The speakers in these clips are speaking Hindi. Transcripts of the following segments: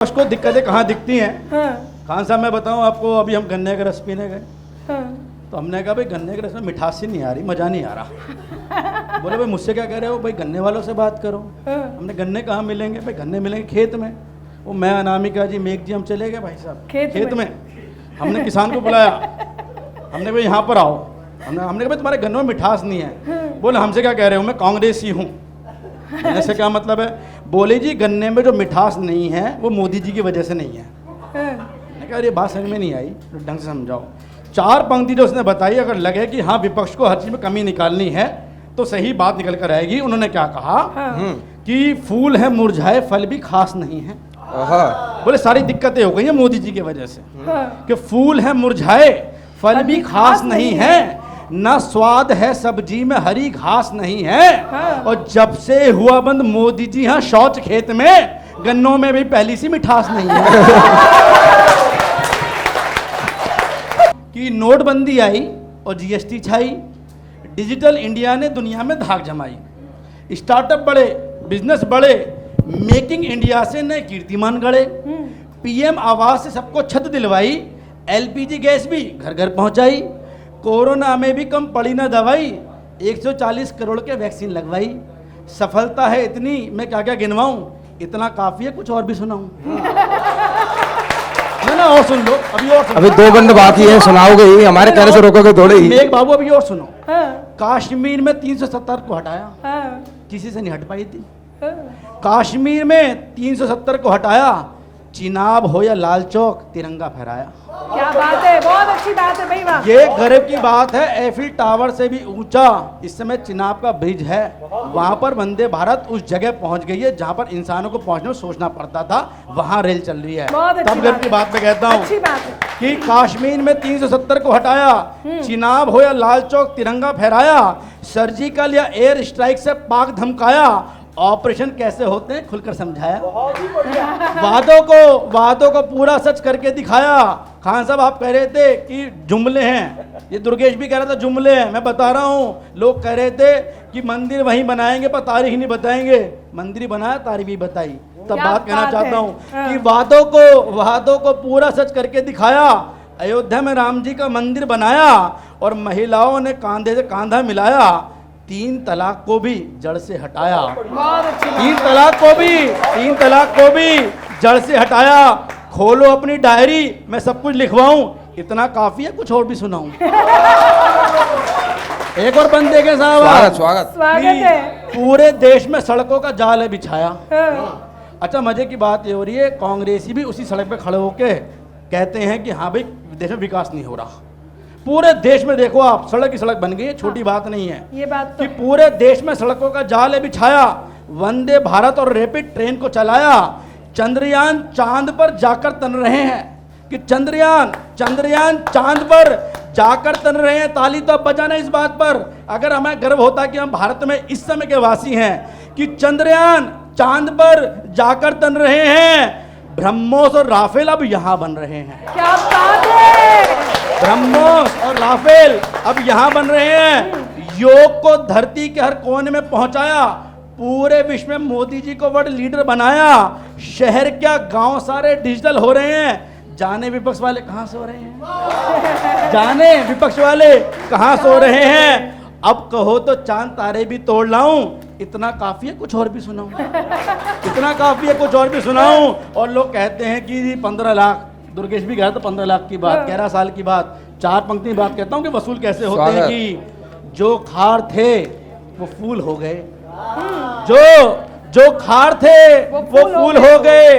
उसको दिक्कतें कहाँ दिखती हैं? हाँ, खान साहब मैं बताऊं आपको, अभी हम गन्ने का रस पीने गए हाँ, तो हमने कहा भाई गन्ने के रस में मिठास ही नहीं आ रही, मज़ा नहीं आ रहा। बोले भाई मुझसे क्या कह रहे हो, भाई गन्ने वालों से बात करो। हाँ, हमने गन्ने कहाँ मिलेंगे? भाई गन्ने मिलेंगे खेत में। वो मैं अनामिका जी मेघ जी हम चले गए भाई साहब खेत में। हमने किसान को बुलाया, हमने भाई यहाँ पर आओ। हमने कहा भाई तुम्हारे गन्नों में मिठास नहीं है। बोले हमसे क्या कह रहे हो, मैं कांग्रेसी हूँ। ऐसे क्या मतलब है? बोले जी गन्ने में जो मिठास नहीं है वो मोदी जी की वजह से नहीं है। हाँ, मैंने कहा ये बात समझ में नहीं आई, तो ढंग से समझाओ। चार पंक्ति जो उसने बताई, अगर लगे कि हाँ विपक्ष को हर चीज़ में कमी निकालनी है तो सही बात निकल कर आएगी। उन्होंने क्या कहा हाँ, कि फूल है मुरझाए फल भी खास नहीं है। बोले सारी दिक्कतें हो गई हैं मोदी जी की वजह से हाँ, कि फूल है मुरझाए फल भी खास नहीं है, ना स्वाद है सब्जी में हरी घास नहीं है। हाँ। और जब से हुआ बंद मोदी जी हाँ शौच खेत में, गन्नों में भी पहली सी मिठास नहीं है। कि नोटबंदी आई और जीएसटी छाई, डिजिटल इंडिया ने दुनिया में धाक जमाई, स्टार्टअप बढ़े, बिजनेस बढ़े, मेकिंग इंडिया से नए कीर्तिमान गढ़े, पीएम आवास से सबको छत दिलवाई, एलपीजी गैस भी घर घर पहुंचाई, कोरोना में भी कम पड़ी ना दवाई, 140 करोड़ के वैक्सीन लगवाई। सफलता है इतनी मैं क्या क्या गिनवाऊं, इतना काफी है कुछ और भी सुनाऊं? ना और सुन लो, अभी 2 बंद बाकी है, सुनाओगे ही, हमारे कहने से रोकोगे थोड़े ही। मेघ बाबू अभी और सुनो। हाँ, कश्मीर में 370 को हटाया, हाँ, किसी से नहीं हट पाई थी। हाँ, कश्मीर में 370 को हटाया, चिनाब हो या लाल चौक तिरंगा फहराया। क्या बात है, बहुत अच्छी बात है भाई, वाह। ये गर्व की बात है, एफिल टावर से भी ऊंचा इस समय चिनाब का ब्रिज है। वहां पर वंदे भारत उस जगह पहुंच गई है जहां पर इंसानों को पहुंचने में सोचना पड़ता था, वहां रेल चल रही है। बहुत अच्छी तब गर्व बात की है। बात मैं कहता हूँ अच्छी बात है। कि कश्मीर में 370 को हटाया, चिनाब हो या लाल चौक तिरंगा फहराया, सर्जिकल या एयर स्ट्राइक से पाक धमकाया, ऑपरेशन कैसे होते हैं खुलकर समझाया, वादों को पूरा सच करके दिखाया। खान साहब आप कह रहे थे कि जुमले हैं, ये दुर्गेश भी कह रहा था जुमले हैं, मैं बता रहा हूँ। लोग कह रहे थे कि मंदिर वहीं बनाएंगे पर तारीख नहीं बताएंगे, मंदिर बनाया तारीख भी बताई। तब क्या बात कहना बात चाहता है। हूँ हाँ। कि वादों को पूरा सच करके दिखाया। अयोध्या में राम जी का मंदिर बनाया और महिलाओं ने कांधे से कांधा मिलाया, 3 तलाक को भी जड़ से हटाया। बहुत अच्छी बात। 3 तलाक को भी जड़ से हटाया। खोलो अपनी डायरी, मैं सब कुछ लिखवाऊं, इतना काफी है कुछ और भी सुनाऊं? एक और बंदे के साहब स्वागत स्वागत है। पूरे देश में सड़कों का जाल है बिछाया। हाँ, अच्छा मजे की बात ये हो रही है, कांग्रेसी भी उसी सड़क पे खड़े होके कहते हैं कि हाँ भाई देश में विकास नहीं हो रहा। पूरे देश में देखो आप, सड़क की सड़क बन गई है, छोटी बात नहीं है ये बात तो कि पूरे देश में सड़कों का जाल है बिछाया। वंदे भारत और रैपिड ट्रेन को चलाया, चंद्रयान चांद पर जाकर तन रहे हैं। कि चंद्रयान चांद पर जाकर तन रहे हैं। ताली तो अब बजाना इस बात पर, अगर हमें गर्व होता कि हम भारत में इस समय के वासी हैं कि चंद्रयान चांद पर जाकर तन रहे हैं। ब्रह्मोस और राफेल अब यहां बन रहे हैं। क्या बात है। ब्रह्मोस और राफेल अब यहां बन रहे हैं। योग को धरती के हर कोने में पहुंचाया, पूरे विश्व में मोदी जी को वर्ल्ड लीडर बनाया। शहर क्या गांव सारे डिजिटल हो रहे हैं। जाने विपक्ष वाले कहां सो रहे हैं? जाने विपक्ष वाले कहां सो रहे हैं? अब कहो तो चांद तारे भी तोड़ लाऊं, इतना काफी है कुछ और भी सुनाऊं? इतना काफी है कुछ और भी सुनाऊं? और लोग कहते हैं कि 15 लाख, दुर्गेश भी गया था 15 लाख की बात, 11 साल की बात, 4 पंक्ति की बात कहता हूं कि वसूल कैसे होते हैं। कि जो खार थे वो फूल हो गए, जो खार थे वो फूल हो गए,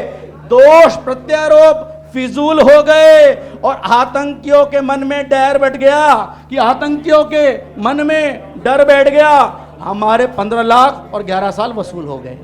दोष प्रत्यारोप फिजूल हो गए, और आतंकियों के मन में डर बैठ गया। कि आतंकियों के मन में डर बैठ गया, हमारे 15 लाख और 11 साल वसूल हो गए।